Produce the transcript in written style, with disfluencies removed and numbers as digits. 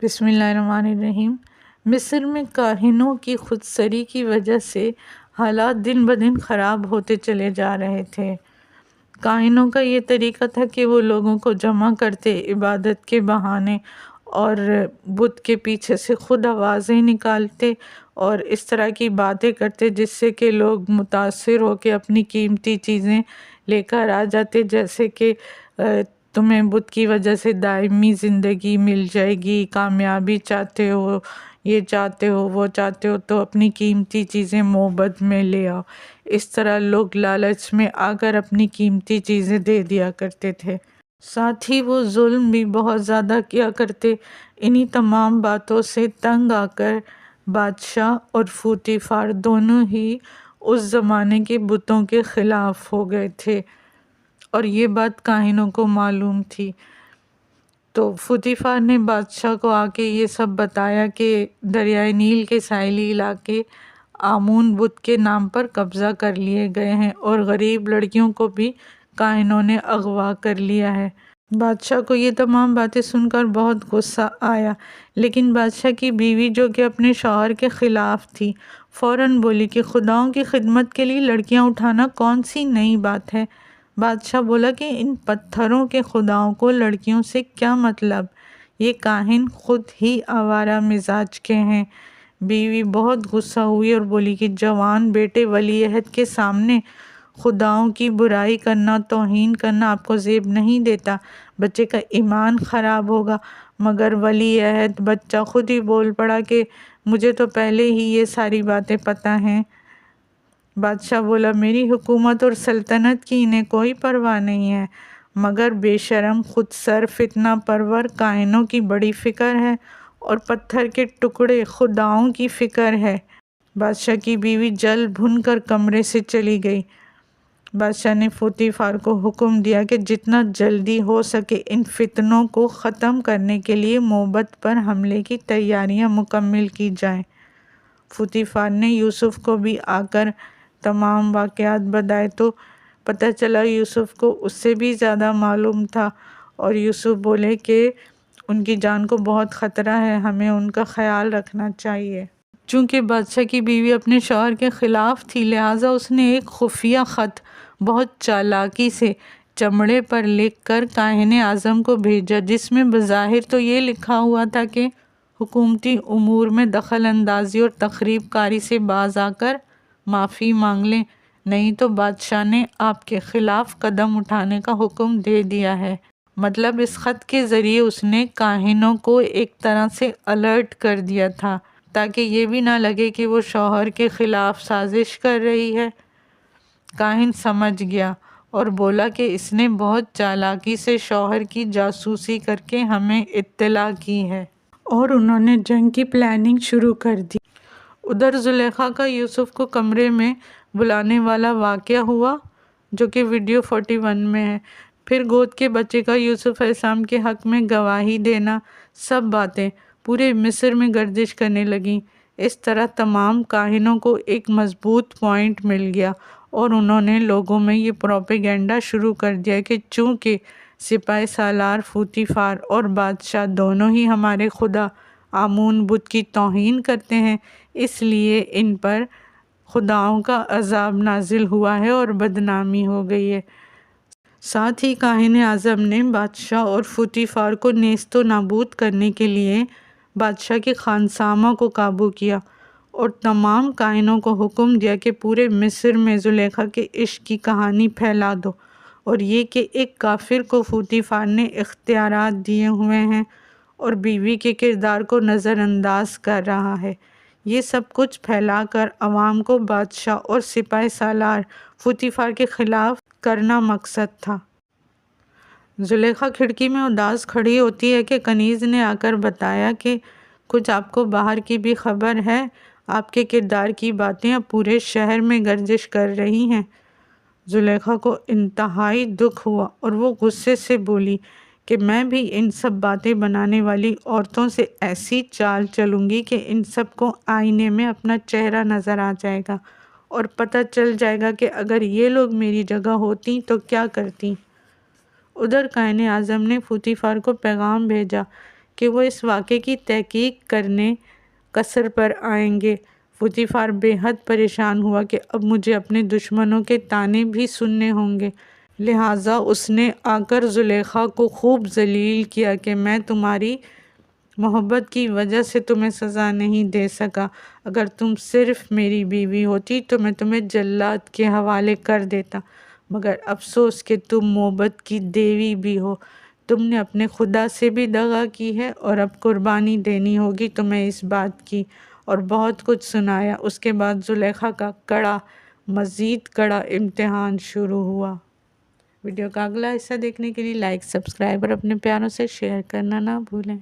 بسم اللہ الرحمن الرحیم۔ مصر میں کاہنوں کی خودسری کی وجہ سے حالات دن بدن خراب ہوتے چلے جا رہے تھے۔ کاہنوں کا یہ طریقہ تھا کہ وہ لوگوں کو جمع کرتے عبادت کے بہانے اور بت کے پیچھے سے خود آوازیں نکالتے اور اس طرح کی باتیں کرتے جس سے کہ لوگ متاثر ہو کے اپنی قیمتی چیزیں لے کر آ جاتے، جیسے کہ تمہیں بت کی وجہ سے دائمی زندگی مل جائے گی، کامیابی چاہتے ہو، یہ چاہتے ہو، وہ چاہتے ہو، تو اپنی قیمتی چیزیں موبت میں لے آؤ۔ اس طرح لوگ لالچ میں آ کر اپنی قیمتی چیزیں دے دیا کرتے تھے۔ ساتھ ہی وہ ظلم بھی بہت زیادہ کیا کرتے۔ انہی تمام باتوں سے تنگ آ کر بادشاہ اور فوطیفار دونوں ہی اس زمانے کے بتوں کے خلاف ہو گئے تھے، اور یہ بات کاہنوں کو معلوم تھی۔ تو فوطیفار نے بادشاہ کو آ کے یہ سب بتایا کہ دریائے نیل کے ساحلی علاقے آمون بت کے نام پر قبضہ کر لیے گئے ہیں، اور غریب لڑکیوں کو بھی کاہنوں نے اغوا کر لیا ہے۔ بادشاہ کو یہ تمام باتیں سن کر بہت غصہ آیا، لیکن بادشاہ کی بیوی جو کہ اپنے شوہر کے خلاف تھی فوراً بولی کہ خداؤں کی خدمت کے لیے لڑکیاں اٹھانا کون سی نئی بات ہے۔ بادشاہ بولا کہ ان پتھروں کے خداؤں کو لڑکیوں سے کیا مطلب، یہ کاہن خود ہی آوارہ مزاج کے ہیں۔ بیوی بہت غصہ ہوئی اور بولی کہ جوان بیٹے ولی عہد کے سامنے خداؤں کی برائی کرنا، توہین کرنا آپ کو زیب نہیں دیتا، بچے کا ایمان خراب ہوگا۔ مگر ولی عہد بچہ خود ہی بول پڑا کہ مجھے تو پہلے ہی یہ ساری باتیں پتہ ہیں۔ بادشاہ بولا میری حکومت اور سلطنت کی انہیں کوئی پرواہ نہیں ہے، مگر بے شرم خود سر فتنہ پرور کاہنوں کی بڑی فکر ہے، اور پتھر کے ٹکڑے خداؤں کی فکر ہے۔ بادشاہ کی بیوی جل بھن کر کمرے سے چلی گئی۔ بادشاہ نے فوطیفار کو حکم دیا کہ جتنا جلدی ہو سکے ان فتنوں کو ختم کرنے کے لیے موبت پر حملے کی تیاریاں مکمل کی جائیں۔ فوطیفار نے یوسف کو بھی آ کر تمام واقعات بتائے تو پتہ چلا یوسف کو اس سے بھی زیادہ معلوم تھا، اور یوسف بولے کہ ان کی جان کو بہت خطرہ ہے، ہمیں ان کا خیال رکھنا چاہیے۔ چونکہ بادشاہ کی بیوی اپنے شوہر کے خلاف تھی، لہٰذا اس نے ایک خفیہ خط بہت چالاکی سے چمڑے پر لکھ کر کاہن اعظم کو بھیجا، جس میں بظاہر تو یہ لکھا ہوا تھا کہ حکومتی امور میں دخل اندازی اور تخریب کاری سے باز آ کر معافی مانگ لیں، نہیں تو بادشاہ نے آپ کے خلاف قدم اٹھانے کا حکم دے دیا ہے۔ مطلب اس خط کے ذریعے اس نے کاہنوں کو ایک طرح سے الرٹ کر دیا تھا، تاکہ یہ بھی نہ لگے کہ وہ شوہر کے خلاف سازش کر رہی ہے۔ کاہن سمجھ گیا اور بولا کہ اس نے بہت چالاکی سے شوہر کی جاسوسی کر کے ہمیں اطلاع کی ہے، اور انہوں نے جنگ کی پلاننگ شروع کر دی۔ ادھر زلیخا کا یوسف کو کمرے میں بلانے والا واقعہ ہوا، جو کہ ویڈیو 41 میں ہے۔ پھر گود کے بچے کا یوسف علیہ السلام کے حق میں گواہی دینا، سب باتیں پورے مصر میں گردش کرنے لگیں۔ اس طرح تمام کاہنوں کو ایک مضبوط پوائنٹ مل گیا، اور انہوں نے لوگوں میں یہ پروپیگنڈا شروع کر دیا کہ چونکہ سپاہ سالار فوطیفار اور بادشاہ دونوں ہی ہمارے خدا آمون بت کی توہین کرتے ہیں، اس لیے ان پر خداؤں کا عذاب نازل ہوا ہے اور بدنامی ہو گئی ہے۔ ساتھ ہی کاہن اعظم نے بادشاہ اور فوطیفار کو نیست و نابود کرنے کے لیے بادشاہ کے خانسامہ کو قابو کیا، اور تمام کاہنوں کو حکم دیا کہ پورے مصر میں زلیخا کے عشق کی کہانی پھیلا دو، اور یہ کہ ایک کافر کو فوطیفار نے اختیارات دیے ہوئے ہیں اور بیوی کے کردار کو نظر انداز کر رہا ہے۔ یہ سب کچھ پھیلا کر عوام کو بادشاہ اور سپاہ سالار فوطیفار کے خلاف کرنا مقصد تھا۔ زلیخا کھڑکی میں اداس کھڑی ہوتی ہے کہ کنیز نے آ کر بتایا کہ کچھ آپ کو باہر کی بھی خبر ہے، آپ کے کردار کی باتیں اب پورے شہر میں گردش کر رہی ہیں۔ زلیخا کو انتہائی دکھ ہوا اور وہ غصے سے بولی کہ میں بھی ان سب باتیں بنانے والی عورتوں سے ایسی چال چلوں گی کہ ان سب کو آئینے میں اپنا چہرہ نظر آ جائے گا، اور پتہ چل جائے گا کہ اگر یہ لوگ میری جگہ ہوتی تو کیا کرتی۔ ادھر کاہن اعظم نے فوطیفار کو پیغام بھیجا کہ وہ اس واقعے کی تحقیق کرنے قصر پر آئیں گے۔ پوتیفار بے حد پریشان ہوا کہ اب مجھے اپنے دشمنوں کے طعنے بھی سننے ہوں گے، لہٰذا اس نے آ کر زلیخا کو خوب ذلیل کیا کہ میں تمہاری محبت کی وجہ سے تمہیں سزا نہیں دے سکا، اگر تم صرف میری بیوی ہوتی تو میں تمہیں جلاد کے حوالے کر دیتا، مگر افسوس کہ تم موبت کی دیوی بھی ہو، تم نے اپنے خدا سے بھی دغا کی ہے اور اب قربانی دینی ہوگی تمہیں اس بات کی، اور بہت کچھ سنایا۔ اس کے بعد زلیخا کا مزید کڑا امتحان شروع ہوا۔ ویڈیو کا اگلا حصہ دیکھنے کے لیے لائک، سبسکرائب اور اپنے پیاروں سے شیئر کرنا نہ بھولیں۔